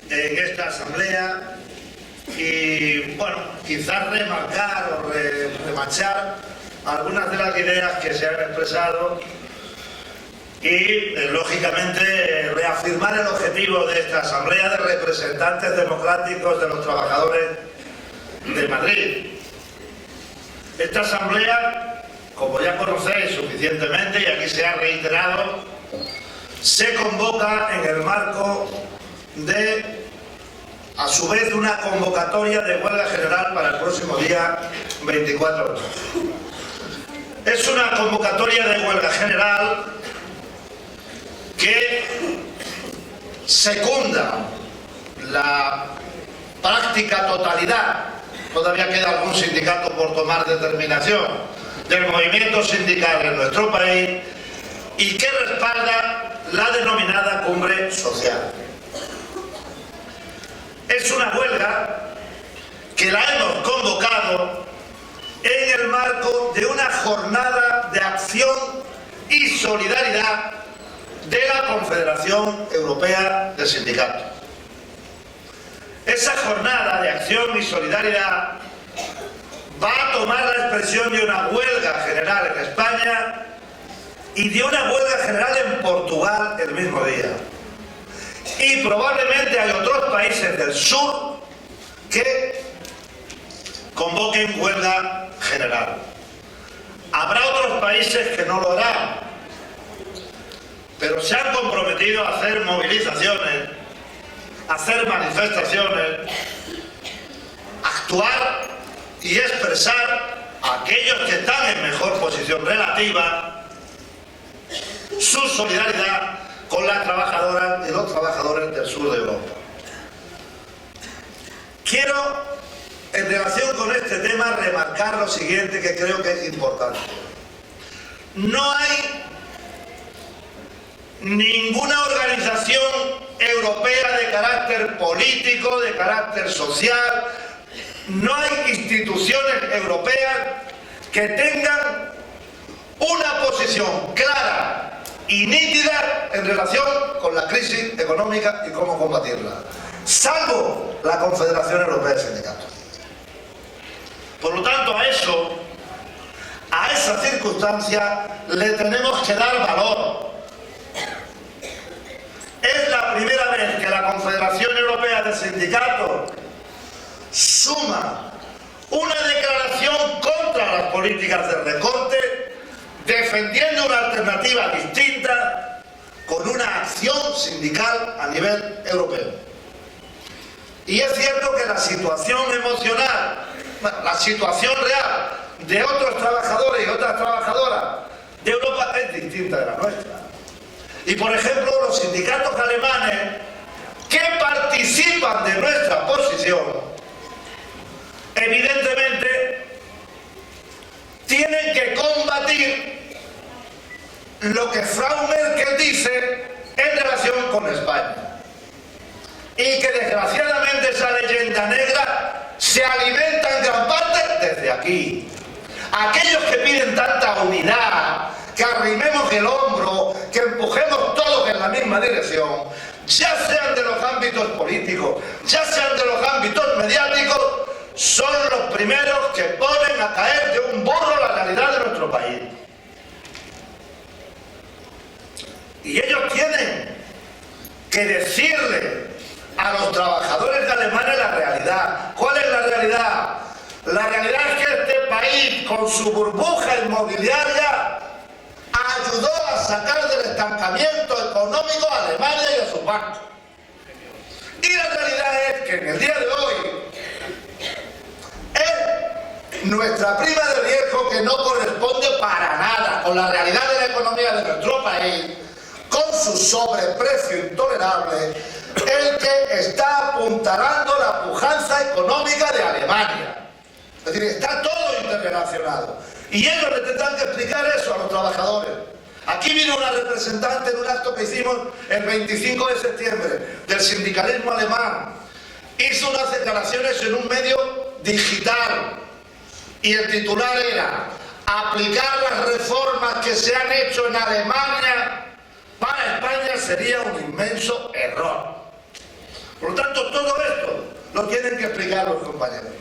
en esta asamblea y, bueno, quizás remarcar o remachar algunas de las ideas que se han expresado y, lógicamente, reafirmar el objetivo de esta asamblea de representantes democráticos de los trabajadores de Madrid. Esta asamblea, como ya conocéis suficientemente y aquí se ha reiterado, se convoca en el marco de, a su vez, una convocatoria de huelga general para el próximo día 24 de octubre. Es una convocatoria de huelga general que secunda la práctica totalidad, todavía queda algún sindicato por tomar determinación, del movimiento sindical en nuestro país y que respalda la denominada cumbre social. Es una huelga que la hemos convocado en el marco de una jornada de acción y solidaridad de la Confederación Europea de Sindicatos. Esa jornada de acción y solidaridad va a tomar la expresión de una huelga general en España y de una huelga general en Portugal el mismo día. Y probablemente hay otros países del sur que convoquen huelga general. Habrá otros países que no lo harán, pero se han comprometido a hacer movilizaciones, a hacer manifestaciones, actuar y expresar a aquellos que están en mejor posición relativa su solidaridad con las trabajadoras y los trabajadores del sur de Europa. Quiero, en relación con este tema, remarcar lo siguiente que creo que es importante. No hay ninguna organización europea de carácter político, de carácter social, no hay instituciones europeas que tengan una posición clara y nítida en relación con la crisis económica y cómo combatirla, salvo la Confederación Europea de Sindicatos. Por lo tanto, a esa circunstancia le tenemos que dar valor. Es la primera vez que la Confederación Europea de Sindicatos suma una declaración contra las políticas de recorte, defendiendo una alternativa distinta con una acción sindical a nivel europeo. Y es cierto que la situación emocional, la situación real de otros trabajadores y otras trabajadoras de Europa es distinta de la nuestra. Y, por ejemplo, los sindicatos alemanes que participan de nuestra posición, evidentemente, tienen que combatir lo que Frau Merkel dice en relación con España. Y que, desgraciadamente, esa leyenda negra se alimenta en gran parte desde aquí. Aquellos que piden tanta unidad, que arrimemos el hombro, que empujemos todos en la misma dirección, ya sean de los ámbitos políticos, ya sean de los ámbitos mediáticos, son los primeros que ponen a caer de un borro la realidad de nuestro país. Y ellos tienen que decirle a los trabajadores alemanes la realidad. ¿Cuál es la realidad? La realidad es que este país, con su burbuja inmobiliaria, ayudó a sacar del estancamiento económico a Alemania y a sus bancos. Y la realidad es que en el día de hoy es nuestra prima de riesgo que no corresponde para nada con la realidad de la economía de nuestro país, con su sobreprecio intolerable, el que está apuntalando la pujanza económica de Alemania. Es decir, está todo interrelacionado. Y ellos le tendrán que explicar eso a los trabajadores. Aquí vino una representante en un acto que hicimos el 25 de septiembre del sindicalismo alemán. Hizo unas declaraciones en un medio digital y el titular era: aplicar las reformas que se han hecho en Alemania para España sería un inmenso error. Por lo tanto, todo esto lo tienen que explicar los compañeros.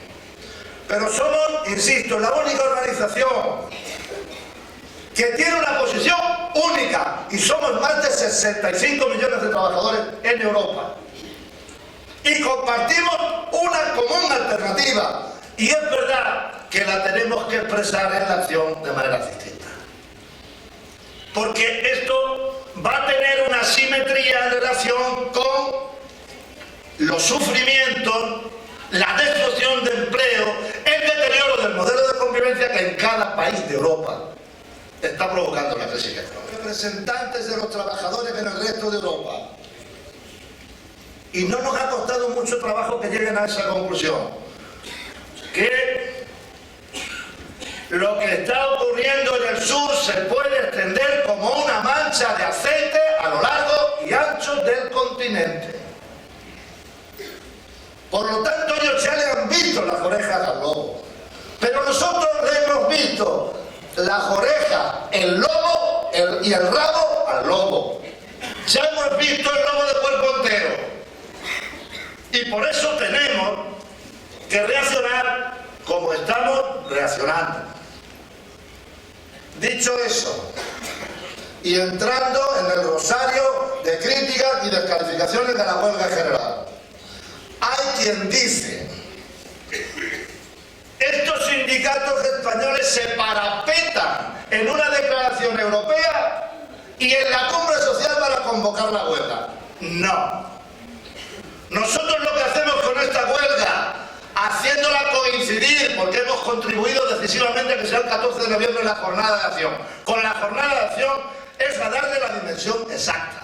Pero somos, insisto, la única organización que tiene una posición única, y somos más de 65 millones de trabajadores en Europa. Y compartimos una común alternativa. Y es verdad que la tenemos que expresar en la acción de manera distinta. Porque esto va a tener una simetría en relación con los sufrimientos, la destrucción de empleo, el deterioro del modelo de convivencia que en cada país de Europa está provocando la crisis económica. Representantes de los trabajadores en el resto de Europa. Y no nos ha costado mucho trabajo que lleguen a esa conclusión. Que lo que está ocurriendo en el sur se puede extender como una mancha de aceite a lo largo y ancho del continente. Por lo tanto, ellos ya le han visto las orejas al lobo. Pero nosotros le hemos visto las orejas, el lobo y el rabo al lobo. Ya hemos visto el lobo de cuerpo entero. Y por eso tenemos que reaccionar como estamos reaccionando. Dicho eso, y entrando en el rosario de críticas y descalificaciones de la huelga general, hay quien dice: estos sindicatos españoles se parapetan en una declaración europea y en la cumbre social para convocar la huelga. No. Nosotros lo que hacemos con esta huelga, haciéndola coincidir, porque hemos contribuido decisivamente a que sea el 14 de noviembre la jornada de acción, con la jornada de acción, es a darle la dimensión exacta.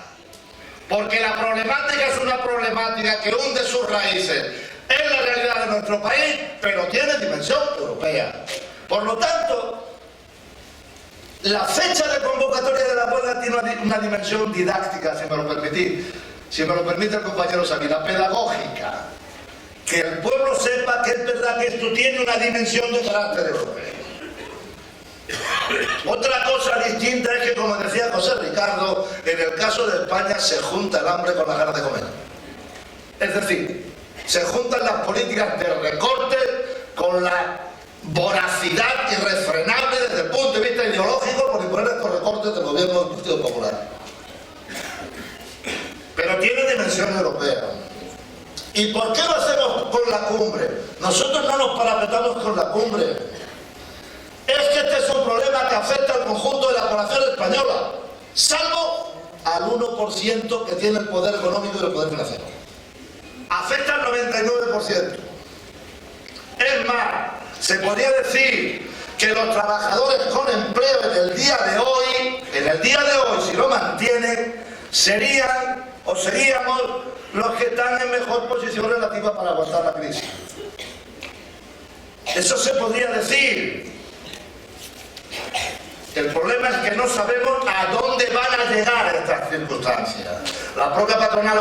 Porque la problemática es una problemática que hunde sus raíces en la realidad de nuestro país, pero tiene dimensión europea. Por lo tanto, la fecha de convocatoria de la huelga tiene una dimensión didáctica, si me lo permitís. Si me lo permite el compañero Sabina, pedagógica. Que el pueblo sepa que es verdad que esto tiene una dimensión de carácter europeo. Otra cosa distinta es que, como decía José Ricardo, en el caso de España se junta el hambre con las ganas de comer. Es decir, se juntan las políticas de recorte con la voracidad irrefrenable desde el punto de vista ideológico por imponer estos recortes del gobierno del Partido Popular. Pero tiene dimensión europea. ¿Y por qué lo hacemos con la cumbre? Nosotros no nos parapetamos con la cumbre. Es que este es un problema que afecta al conjunto de la población española, salvo al 1% que tiene el poder económico y el poder financiero. Afecta al 99%. Es más, se podría decir que los trabajadores con empleo en el día de hoy, si lo mantienen, seríamos los que están en mejor posición relativa para aguantar la crisis. Eso se podría decir. El problema es que no sabemos a dónde van a llegar estas circunstancias. La propia patronal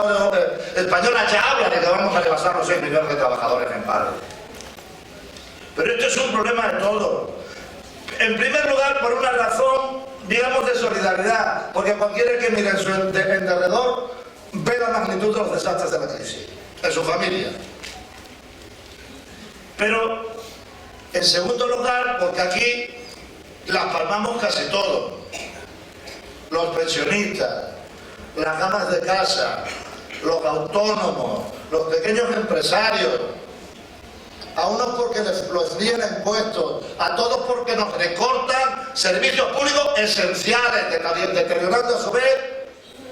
española ya habla de que vamos a rebasar los 6 millones de trabajadores en paro. Pero esto es un problema de todos. En primer lugar, por una razón, digamos, de solidaridad, porque cualquiera que mire en su derredor ve la magnitud de los desastres de la crisis, en su familia. Pero, en segundo lugar, porque aquí las palmamos casi todos. Los pensionistas, las amas de casa, los autónomos, los pequeños empresarios, a unos porque los niegan impuestos, a todos porque nos recortan servicios públicos esenciales, deteriorando a su vez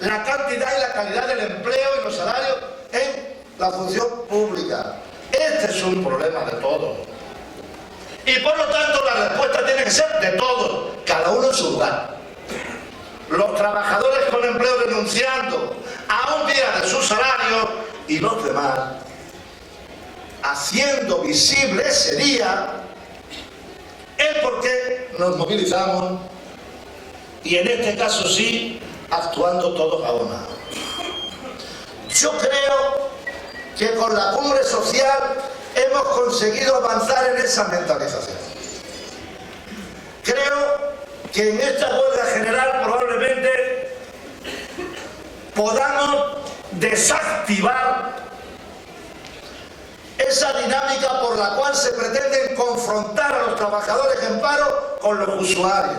la cantidad y la calidad del empleo y los salarios en la función pública. Este es un problema de todos. Y por lo tanto la respuesta tiene que ser de todos, cada uno en su lugar. Los trabajadores con empleo renunciando a un día de su salario y los demás haciendo visible ese día el por qué nos movilizamos y en este caso sí, actuando todos a una. Yo creo que con la cumbre social hemos conseguido avanzar en esa mentalización. Creo que en esta huelga general probablemente podamos desactivar esa dinámica por la cual se pretende confrontar a los trabajadores en paro con los usuarios.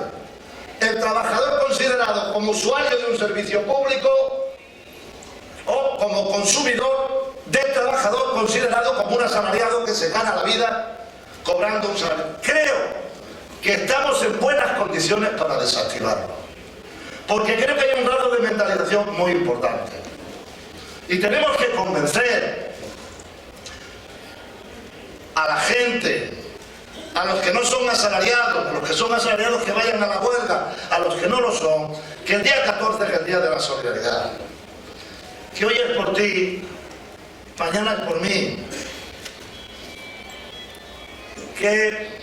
El trabajador considerado como usuario de un servicio público o como consumidor del trabajador considerado como un asalariado que se gana la vida cobrando un salario. Creo que estamos en buenas condiciones para desactivarlo, porque creo que hay un grado de mentalización muy importante y tenemos que convencer a la gente, a los que no son asalariados, a los que son asalariados que vayan a la huelga, a los que no lo son, que el día 14 es el día de la solidaridad, que hoy es por ti, mañana es por mí, que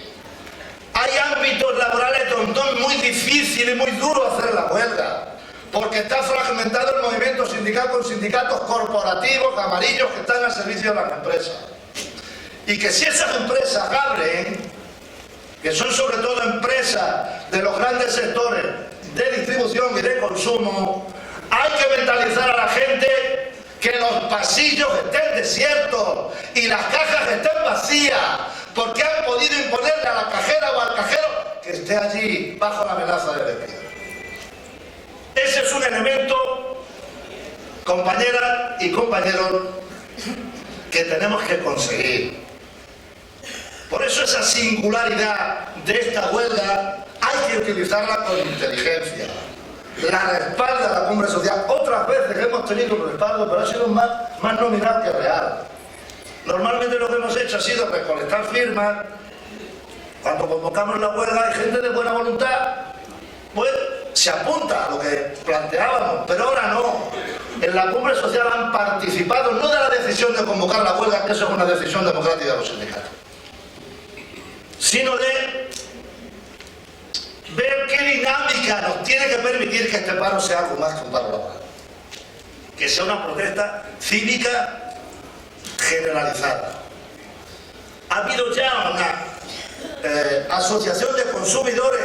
hay ámbitos laborales donde es muy difícil y muy duro hacer la huelga, porque está fragmentado el movimiento sindical con sindicatos corporativos, amarillos, que están al servicio de las empresas. Y que si esas empresas abren, que son sobre todo empresas de los grandes sectores de distribución y de consumo, hay que mentalizar a la gente que los pasillos estén desiertos y las cajas estén vacías, porque han podido imponerle a la cajera o al cajero que esté allí bajo la amenaza de despido. Ese es un elemento, compañeras y compañeros, que tenemos que conseguir. Por eso esa singularidad de esta huelga hay que utilizarla con inteligencia. La respalda la cumbre social. Otras veces hemos tenido un respaldo, pero ha sido más nominal que real. Normalmente lo que hemos hecho ha sido recolectar firmas. Cuando convocamos la huelga hay gente de buena voluntad, pues se apunta a lo que planteábamos, pero ahora no. En la cumbre social han participado, no de la decisión de convocar la huelga, que eso es una decisión democrática de los sindicatos, sino de ver qué dinámica nos tiene que permitir que este paro sea algo más que un paro laboral, que sea una protesta cívica generalizada. Ha habido ya una asociación de consumidores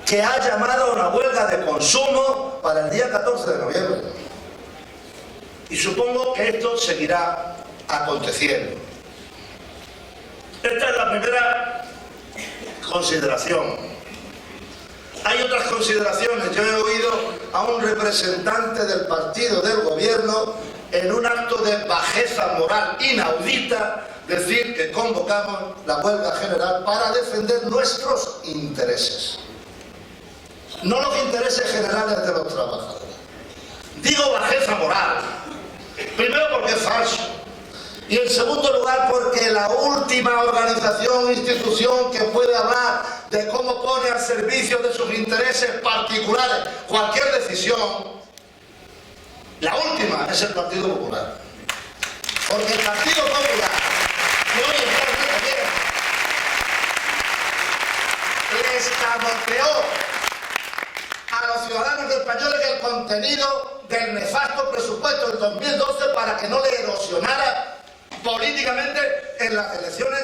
que ha llamado a una huelga de consumo para el día 14 de noviembre. Y supongo que esto seguirá aconteciendo. Esta es la primera consideración. Hay otras consideraciones. Yo he oído a un representante del partido del gobierno en un acto de bajeza moral inaudita decir que convocamos la huelga general para defender nuestros intereses, no los intereses generales de los trabajadores. Digo bajeza moral, primero porque es falso, y en segundo lugar porque la última organización o institución que puede hablar de cómo pone al servicio de sus intereses particulares cualquier decisión, la última es el Partido Popular. Porque el Partido Popular, que hoy está en el gobierno, le escamoteó a los ciudadanos españoles el contenido del nefasto presupuesto del 2012 para que no le erosionara políticamente en las elecciones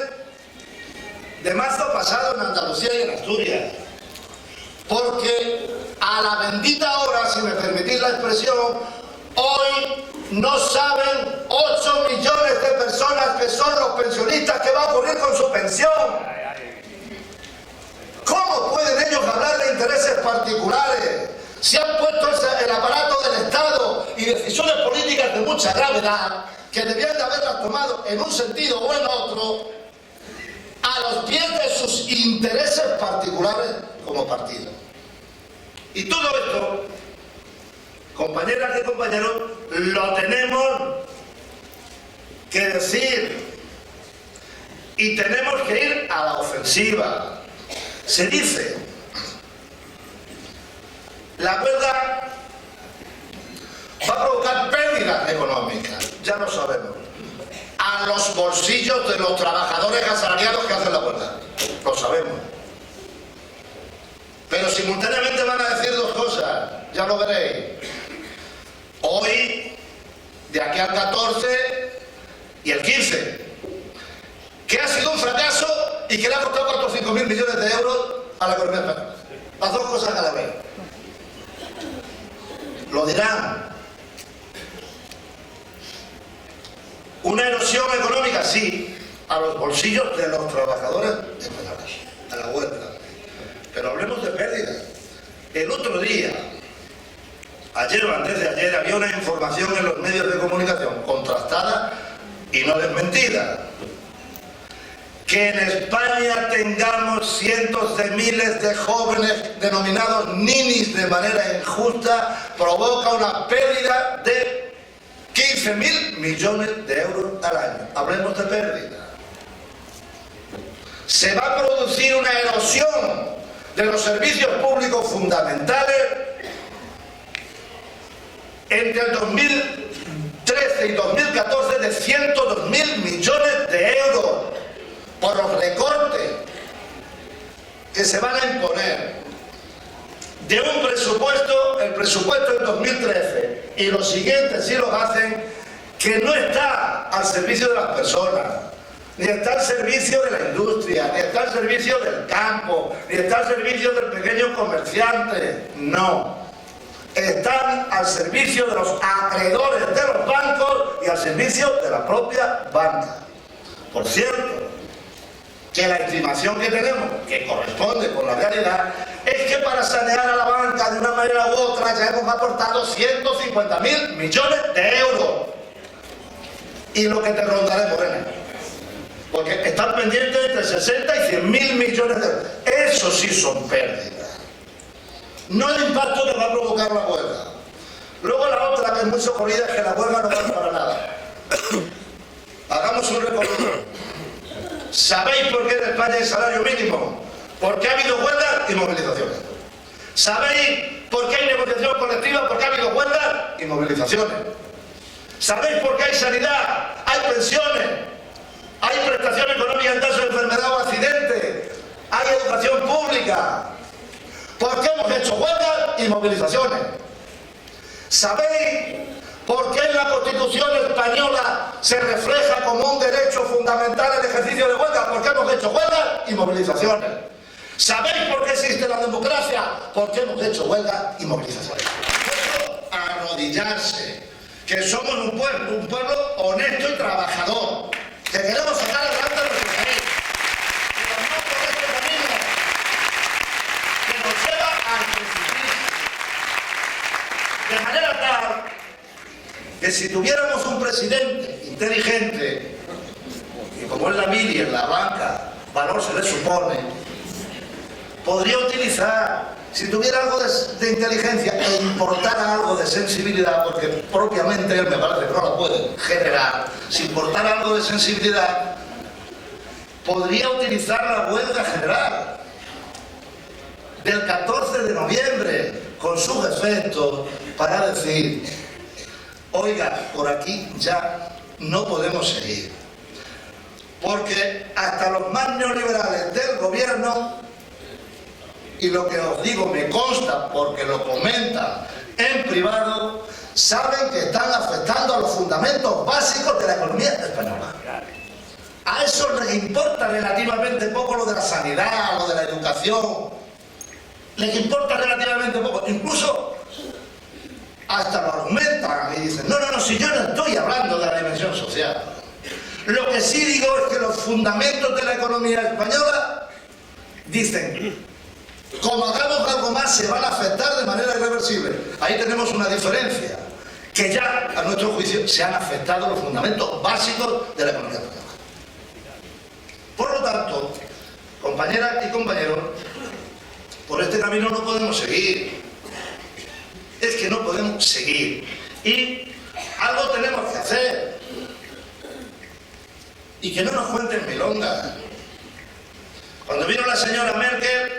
de marzo pasado en Andalucía y en Asturias. Porque a la bendita hora, si me permitís la expresión, hoy no saben 8 millones de personas que son los pensionistas qué va a ocurrir con su pensión. ¿Cómo pueden ellos hablar de intereses particulares? Si han puesto el aparato del Estado y decisiones políticas de mucha gravedad, que debían de haberlas tomado en un sentido o en otro, a los pies de sus intereses particulares como partido. Y todo esto, compañeras y compañeros, lo tenemos que decir y tenemos que ir a la ofensiva. Se dice, la huelga va a provocar pérdidas económicas, ya lo sabemos, a los bolsillos de los trabajadores asalariados que hacen la huelga, lo sabemos. Pero simultáneamente van a decir dos cosas, ya lo veréis. Hoy, de aquí al 14 y el 15, que ha sido un fracaso y que le ha costado 4 o 5 mil millones de euros a la economía española. Las dos cosas a la vez. Lo dirán. Una erosión económica, sí, a los bolsillos de los trabajadores españoles, a la huelga. Pero hablemos de pérdidas. El otro día, ayer o antes de ayer, había una información en los medios de comunicación contrastada y no desmentida. Que en España tengamos cientos de miles de jóvenes denominados ninis de manera injusta provoca una pérdida de 15.000 millones de euros al año. Hablemos de pérdida. Se va a producir una erosión de los servicios públicos fundamentales entre el 2013 y 2014 de 102.000 millones de euros por los recortes que se van a imponer de un presupuesto, el presupuesto del 2013 y los siguientes si los hacen, que no está al servicio de las personas, ni está al servicio de la industria, ni está al servicio del campo, ni está al servicio del pequeño comerciante, no. Están al servicio de los acreedores de los bancos y al servicio de la propia banca. Por cierto, que la estimación que tenemos, que corresponde con la realidad, es que para sanear a la banca de una manera u otra ya hemos aportado 150.000 millones de euros. Y lo que te rondaré, Morena, porque están pendientes entre 60 y 100.000 millones de euros. Eso sí son pérdidas. No el impacto que va a provocar la huelga. Luego la otra, que es muy socorrida, es que la huelga no vale para nada. Hagamos un recorrido. ¿Sabéis por qué en España hay salario mínimo? Porque ha habido huelgas y movilizaciones. ¿Sabéis por qué hay negociación colectiva? Porque ha habido huelgas y movilizaciones. ¿Sabéis por qué hay sanidad? Hay pensiones. Hay prestación económica en caso de enfermedad o accidente. Hay educación pública. ¿Por qué hemos hecho huelgas y movilizaciones? ¿Sabéis por qué en la Constitución española se refleja como un derecho fundamental el ejercicio de huelga? ¿Por qué hemos hecho huelgas y movilizaciones? ¿Sabéis por qué existe la democracia? ¿Por qué hemos hecho huelgas y movilizaciones? Arrodillarse, que somos un pueblo honesto y trabajador, que queremos sacar adelante a nuestro país, pero no por este camino que nos lleva al precipicio. De manera tal que si tuviéramos un presidente inteligente, y como en la mili, en la banca, valor se le supone, podría utilizar, si tuviera algo de inteligencia e importara algo de sensibilidad, porque propiamente él me parece que no la puede generar, si importara algo de sensibilidad, podría utilizar la huelga general del 14 de noviembre con sus efectos para decir: oiga, por aquí ya no podemos seguir, porque hasta los más neoliberales del gobierno, y lo que os digo me consta porque lo comentan en privado, saben que están afectando a los fundamentos básicos de la economía española. A eso les importa relativamente poco lo de la sanidad, lo de la educación, les importa relativamente poco, incluso hasta lo argumentan y dicen: no, si yo no estoy hablando de la dimensión social. Lo que sí digo es que los fundamentos de la economía española, dicen, como hagamos algo más se van a afectar de manera irreversible. Ahí tenemos una diferencia, que ya a nuestro juicio se han afectado los fundamentos básicos de la economía española. Por lo tanto, compañeras y compañeros, por este camino no podemos seguir. Es que no podemos seguir. Y algo tenemos que hacer. Y que no nos cuenten milongas. Cuando vino la señora Merkel,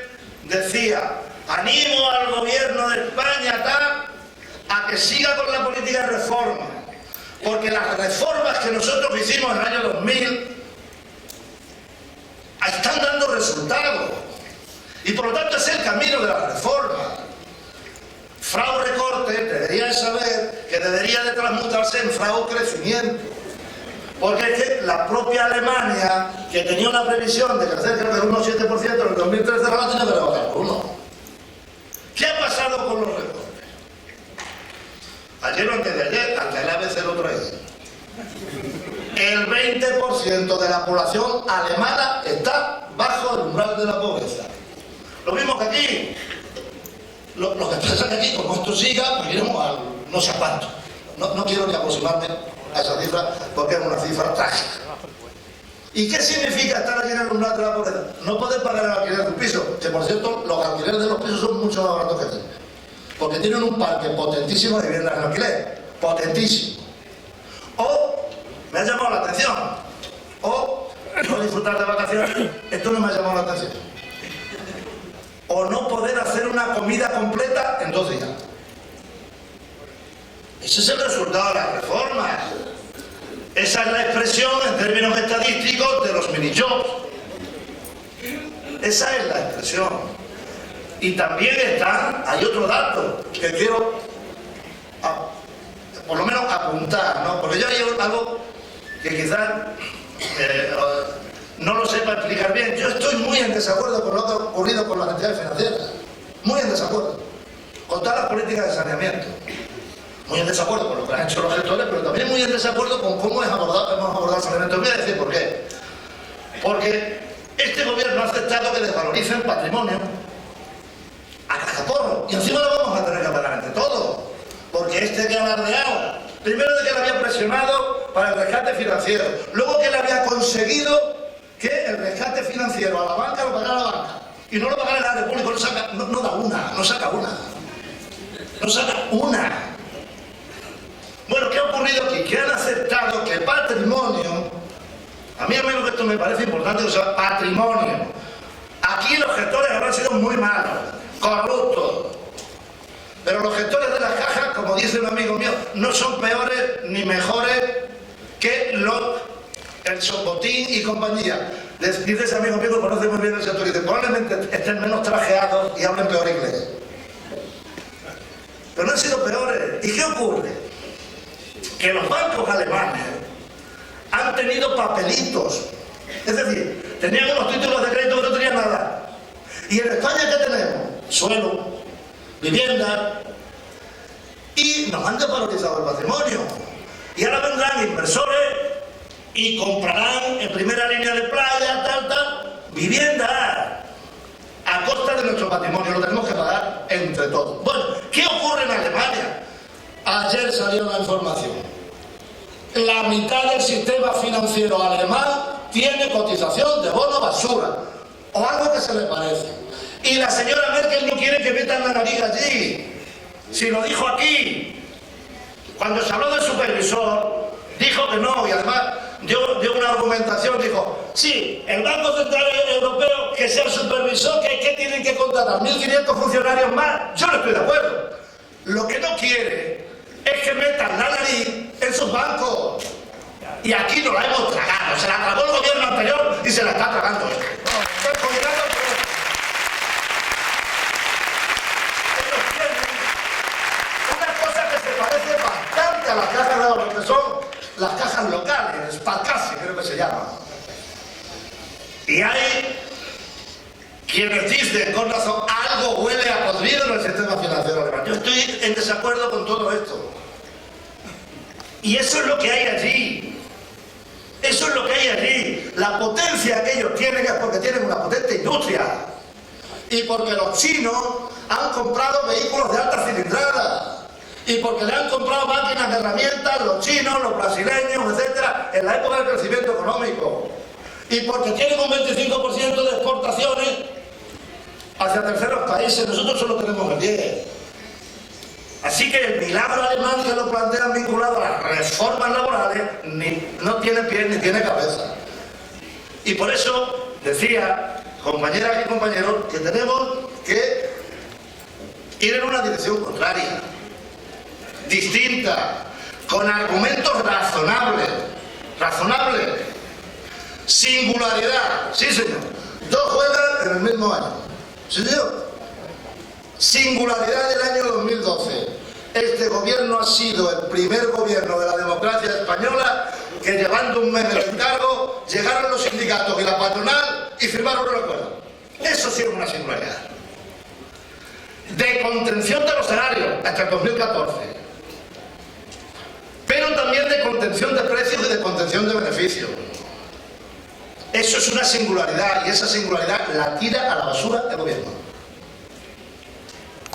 decía: animo al gobierno de España a que siga con la política de reforma, porque las reformas que nosotros hicimos en el año 2000 están dando resultados, y por lo tanto es el camino de la reforma. Frau recorte debería de saber que debería de transmutarse en frau crecimiento, porque es que la propia Alemania, que tenía una previsión de crecer creo que un 1,7% en el 2013, ahora tiene que rebajar por 1. ¿Qué ha pasado con los recortes? Ayer o antes de ayer, ante el ABC lo traía. El 20% de la población alemana está bajo el umbral de la pobreza. Lo mismo que aquí. Lo que pasa es que aquí, como esto siga, pues iremos a no sé cuánto. No quiero ni aproximarme a esa cifra porque es una cifra trágica. ¿Y qué significa estar aquí en el umbral de la pobreza? No poder pagar el alquiler de un piso, que por cierto los alquileres de los pisos son mucho más baratos que este, porque tienen un parque potentísimo de viviendas en alquiler, potentísimo. O me ha llamado la atención, o no disfrutar de vacaciones, esto no me ha llamado la atención, o no poder hacer una comida completa en 2 días. Ese es el resultado de las reformas. Esa es la expresión en términos estadísticos de los mini-jobs. Esa es la expresión. Y también hay otro dato que quiero por lo menos apuntar, ¿no? Porque yo hay algo que quizás no lo sepa explicar bien. Yo estoy muy en desacuerdo con lo que ha ocurrido con las entidades financieras. Muy en desacuerdo. Con todas las políticas de saneamiento. Muy en desacuerdo con lo que han hecho los gestores, pero también muy en desacuerdo con cómo hemos abordado el saneamiento. Voy a decir por qué. Porque este gobierno ha aceptado que desvaloricen patrimonio a cazaporro. Y encima lo vamos a tener que pagar entre todos. Porque este que ha alardeado, primero de que le había presionado para el rescate financiero, luego que le había conseguido que el rescate financiero a la banca lo pagara la banca. Y no lo pagara el área público, no da una, no saca una. No saca una. Bueno, ¿qué ha ocurrido aquí? Que han aceptado que el patrimonio, a mí al menos esto me parece importante, o sea, patrimonio. Aquí los gestores habrán sido muy malos, corruptos, pero los gestores de las cajas, como dice un amigo mío, no son peores ni mejores que el Sobotín y compañía. Dice ese amigo mío que conoce muy bien el sector y dice, probablemente estén menos trajeados y hablen peor inglés. Pero no han sido peores. ¿Y qué ocurre? Que los bancos alemanes han tenido papelitos, es decir, tenían unos títulos de crédito que no tenían nada. Y en España, ¿qué tenemos? Suelo, vivienda, y nos han desvalorizado el patrimonio. Y ahora vendrán inversores y comprarán en primera línea de playa, vivienda a costa de nuestro patrimonio. Lo tenemos que pagar entre todos. Bueno, ¿qué ocurre en Alemania? Ayer salió una información. La mitad del sistema financiero alemán tiene cotización de bono basura, o algo que se le parece. Y la señora Merkel no quiere que metan la nariz allí. Si lo dijo aquí, cuando se habló del supervisor, dijo que no, y además dio una argumentación, dijo, sí, el Banco Central Europeo, que sea el supervisor, que tienen que contratar 1.500 funcionarios más, yo no estoy de acuerdo. Lo que no quiere es que metan la nariz en sus bancos. Y aquí nos la hemos tragado. Se la tragó el gobierno anterior y se la está tragando. Una cosa que se parece bastante a las cajas de ahorro, que son las cajas locales, Sparkasse, creo que se llama. Y hay quienes dicen con razón, algo huele a podrido en el sistema financiero alemán. Yo estoy en desacuerdo con todo esto. Y eso es lo que hay allí. Eso es lo que hay allí. La potencia que ellos tienen es porque tienen una potente industria. Y porque los chinos han comprado vehículos de alta cilindrada. Y porque le han comprado máquinas de herramientas los chinos, los brasileños, etcétera, en la época del crecimiento económico. Y porque tienen un 25% de exportaciones hacia terceros países. Nosotros solo tenemos el 10%. Así que el milagro alemán que lo plantean vinculado a las reformas laborales no tiene pie ni tiene cabeza. Y por eso decía, compañeras y compañeros, que tenemos que ir en una dirección contraria, distinta, con argumentos razonables. Singularidad, sí señor. Dos juegan en el mismo año. ¿Sí señor? Singularidad del año 2012. Este gobierno ha sido el primer gobierno de la democracia española que, llevando un mes en el cargo, llegaron los sindicatos y la patronal y firmaron un acuerdo. Eso sí es una singularidad. De contención de los salarios hasta el 2014. Pero también de contención de precios y de contención de beneficios. Eso es una singularidad, y esa singularidad la tira a la basura el gobierno.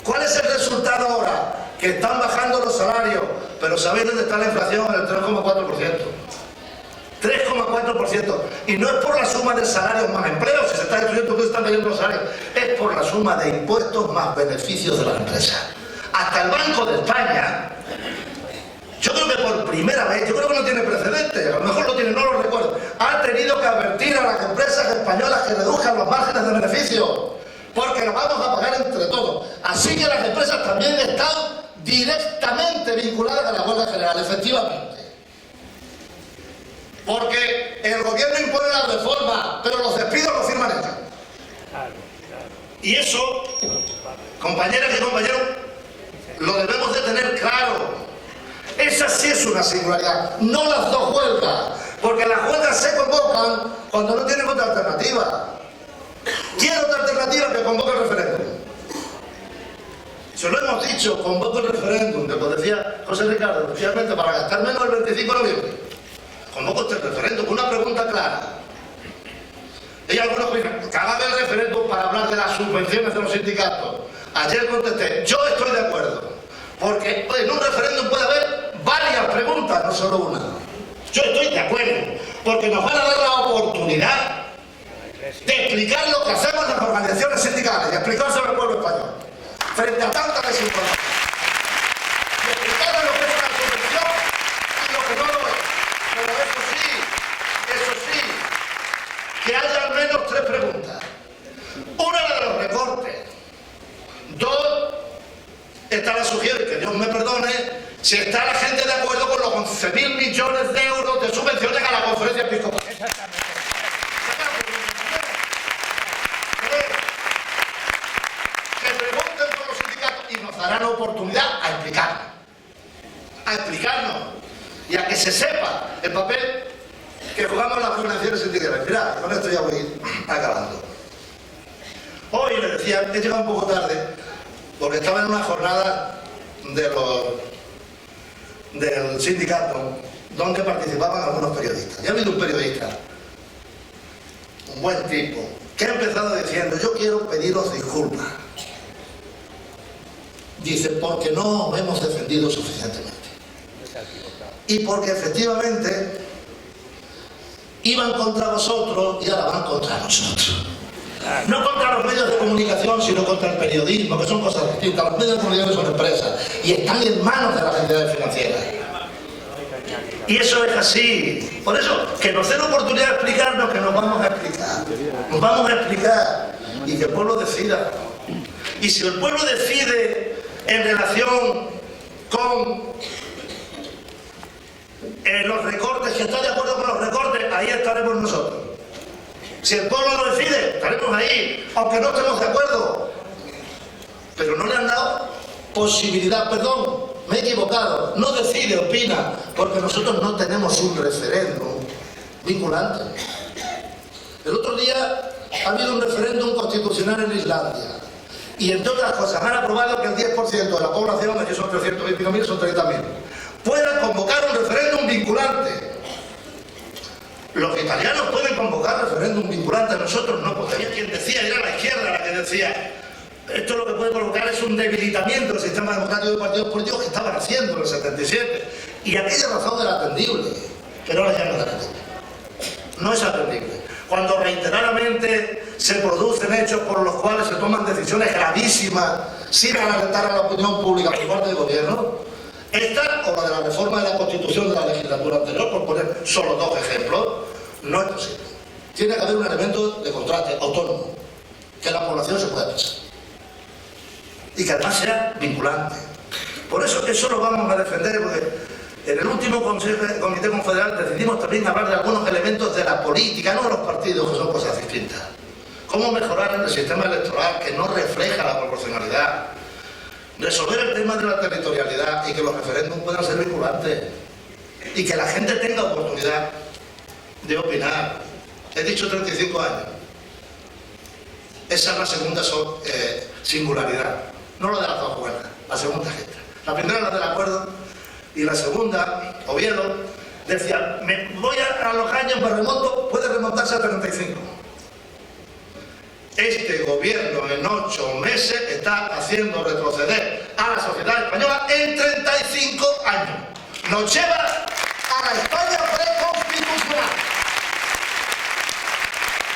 ¿Cuál es el resultado ahora? Que están bajando los salarios, pero ¿sabéis dónde está la inflación? En el 3,4%. 3,4%. Y no es por la suma de salarios más empleos, si se está destruyendo, que están cayendo los salarios, es por la suma de impuestos más beneficios de las empresas. Hasta el Banco de España, yo creo que por primera vez, yo creo que no tiene precedentes, a lo mejor lo tiene, no lo recuerdo, ha tenido que advertir a las empresas españolas que reduzcan los márgenes de beneficio, porque lo vamos a pagar entre todos. Así que las empresas también están directamente vinculadas a la huelga general, efectivamente. Porque el gobierno impone la reforma, pero los despidos los firman ellos. Y eso, compañeras y compañeros, lo debemos de tener claro. Esa sí es una singularidad, no las dos huelgas, porque las huelgas se convocan cuando no tienen otra alternativa. ¿Quién otra alternativa que convoque el referéndum? Se lo hemos dicho, convoco el referéndum, que pues decía José Ricardo, especialmente para gastar menos el 25 de noviembre. Convoco este referéndum con una pregunta clara. Y algunos dicen, que haga el referéndum para hablar de las subvenciones de los sindicatos. Ayer contesté, yo estoy de acuerdo, porque en un referéndum puede haber varias preguntas, no solo una. Yo estoy de acuerdo, porque nos van a dar la oportunidad de explicar lo que hacemos las organizaciones sindicales y explicárselo al pueblo español frente a tanta desinformación. Y explicar lo que es una subvención y lo que no lo es. Pero eso sí, que haya al menos tres preguntas. Una, la de los recortes. Dos, esta la sugiero, y que Dios me perdone, si está la gente de acuerdo con los 11.000 millones de euros de subvenciones a la conferencia episcopal. Exactamente. Que pregunten por los sindicatos y nos darán la oportunidad a explicarnos y a que se sepa el papel que jugamos las organizaciones sindicales. Mirad, con esto ya voy acabando. Hoy les decía, he llegado un poco tarde porque estaba en una jornada del sindicato donde participaban algunos periodistas. Y ha habido un periodista, un buen tipo, que ha empezado diciendo, yo quiero pediros disculpas. Dice, porque no os hemos defendido suficientemente. Y porque efectivamente iban contra vosotros y ahora van contra nosotros. No contra los medios de comunicación, sino contra el periodismo, que son cosas distintas. Los medios de comunicación son empresas y están en manos de las entidades financieras. Y eso es así. Por eso, que nos den oportunidad de explicarnos, que nos vamos a explicar. Nos vamos a explicar y que el pueblo decida. Y si el pueblo decide en relación con los recortes, que está de acuerdo con los recortes, ahí estaremos nosotros. Si el pueblo lo decide, estaremos ahí, aunque no estemos de acuerdo. Pero no le han dado posibilidad, perdón, me he equivocado, no decide, opina, porque nosotros no tenemos un referéndum vinculante. El otro día ha habido un referéndum constitucional en Islandia y entre otras cosas han aprobado que el 10% de la población, que son 325.000, son 30.000, puedan convocar un referéndum vinculante. Los italianos pueden convocar referéndum vinculante, nosotros no. Porque había quien decía, era la izquierda la que decía, esto lo que puede provocar es un debilitamiento del sistema democrático de partidos políticos que estaban haciendo en el 77. Y aquella razón era atendible, pero ahora ya no es atendible. No es atendible. Cuando reiteradamente se producen hechos por los cuales se toman decisiones gravísimas sin alertar a la opinión pública por parte del gobierno, esta o la de la reforma de la Constitución de la legislatura anterior, por poner solo dos ejemplos, no es posible. Tiene que haber un elemento de contraste autónomo, que la población se pueda pensar. Y que además sea vinculante. Por eso lo vamos a defender, porque en el último Comité Confederal decidimos también hablar de algunos elementos de la política, no de los partidos, que son cosas distintas. Cómo mejorar el sistema electoral que no refleja la proporcionalidad. Resolver el tema de la territorialidad y que los referéndums puedan ser vinculantes y que la gente tenga oportunidad de opinar. He dicho 35 años. Esa es la segunda singularidad, no la de las dos huelgas, la segunda es esta. La primera es la del acuerdo y la segunda, Oviedo, decía, me voy a los años, me remonto, puede remontarse a 35. Este gobierno en 8 meses está haciendo retroceder a la sociedad española en 35 años. Nos lleva a la España preconstitucional.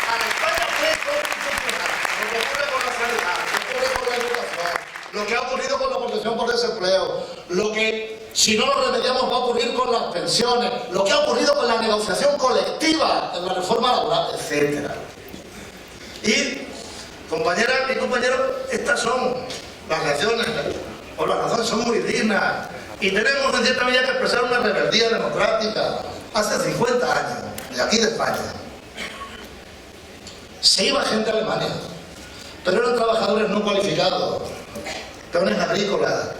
A la España preconstitucional. Lo que ocurre con la sanidad, lo que ocurre con la educación, lo que ha ocurrido con la protección por desempleo, lo que, si no lo remediamos, va a ocurrir con las pensiones, lo que ha ocurrido con la negociación colectiva en la reforma laboral, etc. Y, compañeras y compañeros, estas son las reacciones, o las razones son muy dignas. Y tenemos en cierta medida que expresar una rebeldía democrática. Hace 50 años, de aquí de España, se iba gente a Alemania, pero eran trabajadores no cualificados, peones agrícolas,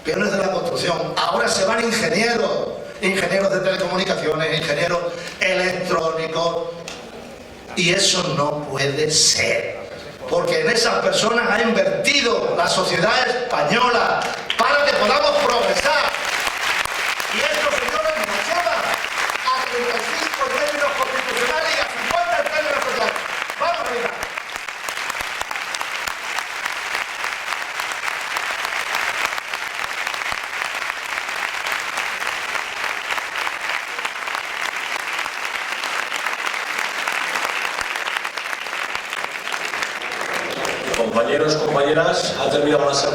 peones de la construcción. Ahora se van ingenieros, ingenieros de telecomunicaciones, ingenieros electrónicos, y eso no puede ser, porque en esas personas ha invertido la sociedad española para que podamos progresar. Y estos señores nos llevan a 35 términos constitucionales y a 50 términos sociales. ¡Vamos a mirar! Compañeros, compañeras, ha terminado la asamblea.